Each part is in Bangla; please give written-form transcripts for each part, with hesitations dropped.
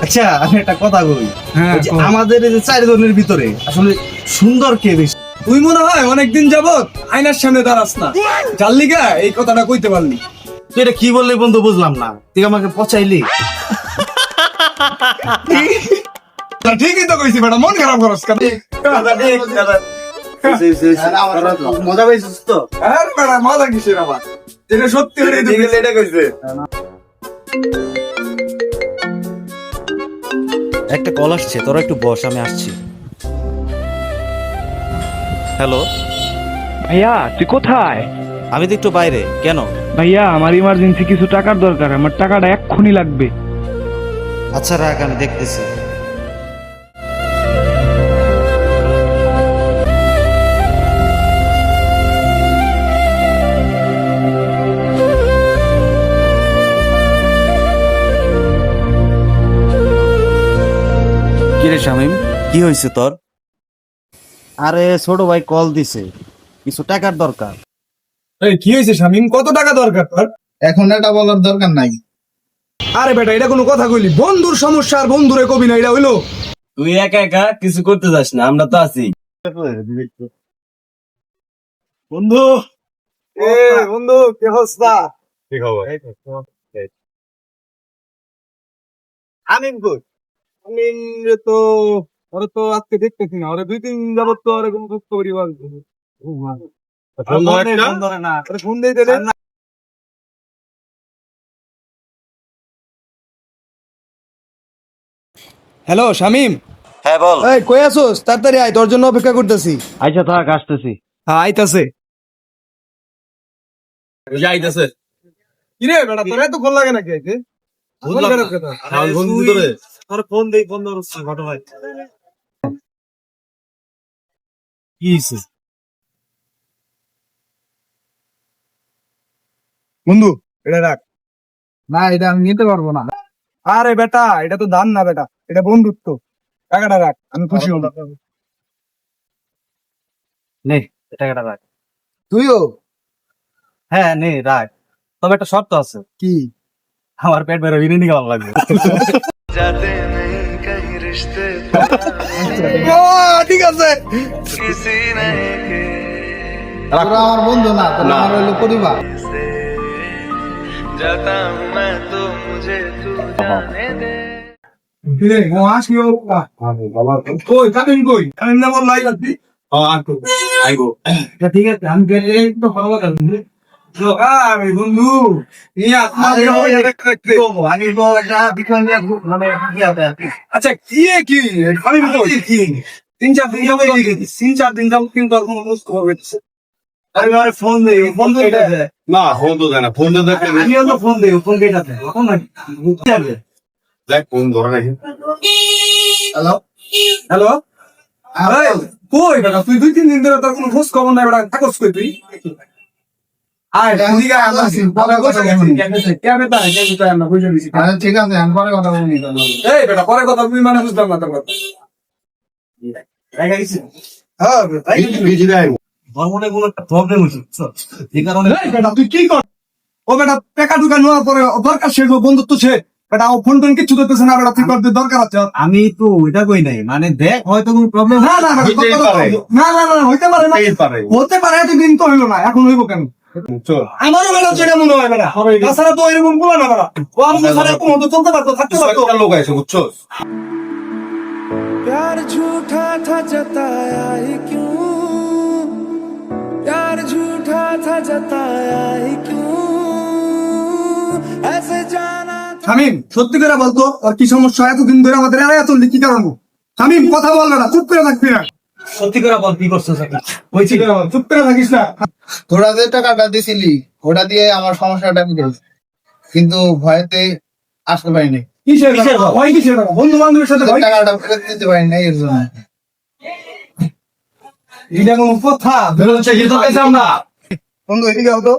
আচ্ছা আমি একটা কথা বলি, হ্যাঁ, ওই যে কও। আমাদের এই যে 4 জনের ভিতরে আসলে সুন্দর কে বেশি? তুই মনে হয় অনেকদিন যাবত আয়নার সামনে দাঁড়াস না, যার লিগা এই কথাটা কইতে পারলি। তুই এটা কি বললি বন্ধু, বুঝলাম না। তুই আমাকে পচাইলি? তা ঠিকই তো কইছি বেটা, মন খারাপ করস কেন? মজা পাইছিস তো? আরে বেটা মজা কিসের আবার, যেটা সত্যি হলে এটা কইছে। একটা কল আসছে, তোরা একটু বস, আমি আসছি। হ্যালো, ভাইয়া তুই কোথায়? আমি তো একটু বাইরে। কেন? ভাইয়া আমার ইমার্জেন্সি কিছু টাকার দরকার, আমার টাকাটা এক্ষুনি লাগবে। আচ্ছা রাখ, আমি দেখতেছি। কিরে শামিম, কি হয়েছে তোর? আরে ছোট ভাই কল দিছে, কিছু টাকার দরকার। এই কি হয়েছে শামিম, কত টাকা দরকার তোর? এখন এটা বলার দরকার নাই। আরে বেটা এটা কোনো কথা কইলি? বন্ধুর সমস্যা আর বন্ধুরে কবি না, এটা হইলো? তুই একা একা কিছু করতে যাস না, আমরা তো আছি। বন্ধু এ বন্ধু কি অবস্থা? আমিন কই? আমিন রে তো ওরে তো আজকে দেখতেছি না, ওরে 2-3 দিন যাবত তো ওরে কোনো খোঁজ খবরই পাওয়া যাচ্ছে না। ওরে ফোন দেই দিলে হ্যালো শামিম, হ্যাঁ বল। এই কই আছোস? তাড়াতাড়ি আয়, তোর জন্য অপেক্ষা করতেছি। আচ্ছা থাক, আসতেছি। হ্যাঁ আইতাছে। যাইতেছে কিরে বেটা তোর এত ফোন লাগে নাকি আইতে? ফোন খারাপ কথা। তোর ফোন দেই, ফোন ধরছ ঘটো ভাই। কি হয়েছে? বন্ধু এটা রাখ। না এটা আমি নিতে পারবো না। আরে বেটা এটা তো দান না বেটা, এটা বন্ধুত্ব। টাকাটা রাখ, আমি খুশি হলাম। নে টাকাটা রাখ। তুইও? হ্যাঁ নে রাখ, তবে একটা শর্ত আছে। কি? আমার পেট বেরো বিরিয়ানি খাওয়া লাগবে। ও ঠিক আছে। তোরা আমার বন্ধু না, তোরা আমার হইলো পরিবার। কিরে ও আসিও কই কাটিং কই? আমি না বল লাই লাগবি। এটা ঠিক আছে, আমি গেলে একটু ভালো লাগবে। আমি বন্ধু ইয়া আরে ওই দেখতে আমি একটা বিষয় নিয়ে মানে কি আছে? আচ্ছা কি কি আমি বলি কি 3-4 দিন যাবো, 3-4 দিন যাবো কিন্তু আর কোনো খোঁজ খবর পেতেছে। আমি আমার ফোন দেই, ফোন কেটে দে। না ফোন তো দেয় না, ফোন তো দেখে আমি তো ফোন দেই, ফোন কেটে দে। ফোন না কি হবে? দেখ ফোন ধরে নাকি। হ্যালো হ্যালো কই বেটা তুই 2-3 দিন ধরে তোর কোনো খোঁজ খবর নাই বেটা, কাগজ কই তুই? আয় দিকে আমরা পরে কথা বলবো। কেমনে তাই কেমনে তাই আমরা বুঝে দিছি। আরে ঠিক আছে, আমি পরে কথা বলবি। এই বেটা পরে কথা তুমি মানে বুঝলাম না তোর কথা। হ্যাঁ বিজি দেয়। হরমোনে কোনো একটা প্রবলেম হচ্ছে, এই কারণে এই বেটা তুই কি কর? ও বেটা টাকা ঢুকা নেওয়ার পরে দরকার শেষ, বন্ধুত্ব শেষ। বেটা ও ফোন টোন কিছু করতেছে না বেটা, তুই করতে দরকার আছে। আমি তো ওইটা কই নাই, মানে দেখ হয়তো কোনো প্রবলেম না না হইতেই পারে। না না না হইতে পারে না, হইতেই পারে। হতে পারে, এতদিন তো হইলো না, এখন হইব কেন? চল আমারও বেটা যেটা মনে হয় বেটা, তাছাড়া তো এরকম বলো না বেটা। ও আমাদের সাথে কোনো মতো চলতে পারতো, থাকতে পারতো। একটা লোক আছে বুঝছো? प्यार झूठा था जताया ही क्यों, प्यार झूठा था जताया ही क्यों, ऐसे जाना শামিম সত্যি করে বলতো আর কি সমস্যা? এতদিন ধরে আমাদের এড়াইয়া চললি কি কারণ? শামিম কথা বল না, চুপ করে থাকবি না। সত্যি করে বল কি করছিস? বলছি চুপ করে থাকিস না। তোরা যে টাকাটা দিছিলি ওটা দিয়ে আমার সমস্যাটা মিটেছে, কিন্তু ভয়তে আসতে পারিনি। কিসের কথা? ভয় কিসের কথা? বন্ধু বান্ধবের সাথে ভয়? টাকাটা ফেরত দিতে পারিনি এর জন্য। এটা কোনো কথা? বেরোচ্ছে কি তোকে আমরা? বন্ধু এদিকে হতো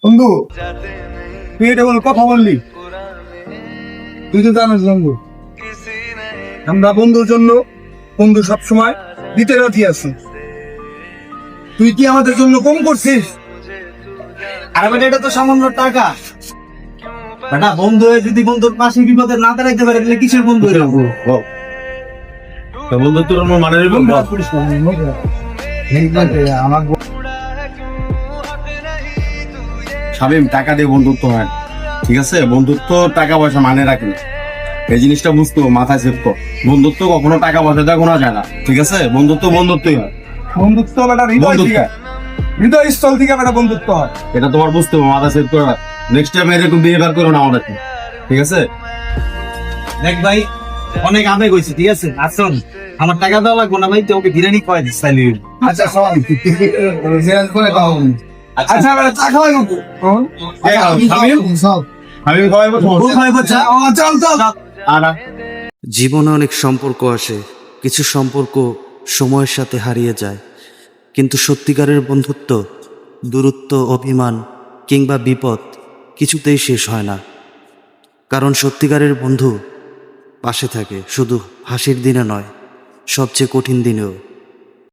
বন্ধু তুই এটা কোনো কথা বললি? তুই তো জানিস বন্ধু আমরা বন্ধুর জন্য, বন্ধু সবসময় দিতে রাজি আছি। তুই কি আমাদের জন্য কম করছিস? আর এটা তো সামান্য টাকা। বেটা বন্ধু হয়ে যদি বন্ধুর পাশে বিপদে না দাঁড়াইতে পারে তাহলে কিসের বন্ধু হইলো? বন্ধুত্ব আমার মানে রইল আমার শামিম, টাকা দিয়ে বন্ধুত্ব হয় না। ঠিক আছে, বন্ধুত্ব টাকা পয়সা মানে রাখে না। এই জিনিসটা বুঝতে হবে, মাথায় সেট কর। বন্ধুত্ব কখনো টাকা পয়সা দিয়ে গোনা যায় না। ঠিক আছে, বন্ধুত্ব বন্ধুত্বই হয়। বন্ধুত্ব বেটা হৃদয় বন্ধুত্ব। থেকে, হৃদয় স্থল থেকে বেটা বন্ধুত্ব হয়। এটা তোমার বুঝতে হবে, মাথায় সেট করে। নেক্সট টাইম এরকম বিহেভিয়ার করো না আমাদের। ঠিক আছে? দেখ ভাই, অনেক আবেগ হয়েছে, ঠিক আছে? আসুন, আমার টাকা দেওয়া লাগবে না ভাই, তুই ওকে বিরিয়ানি খাওয়াই দিস তাইলে। আচ্ছা শোন, সিরাজ করে খাও। আচ্ছা বেটা চা খাওয়াই গো। সব আমি খাওয়াইবো ও খাইবো চা? চল চল। জীবনে অনেক সম্পর্ক আসে, কিছু সম্পর্ক সময়ের সাথে হারিয়ে যায়, কিন্তু সত্যিকারের বন্ধুত্ব, দূরত্ব, অভিমান কিংবা বিপদ কিছুতেই শেষ হয় না। কারণ সত্যিকারের বন্ধু পাশে থাকে শুধু হাসির দিনে নয়, সবচেয়ে কঠিন দিনেও।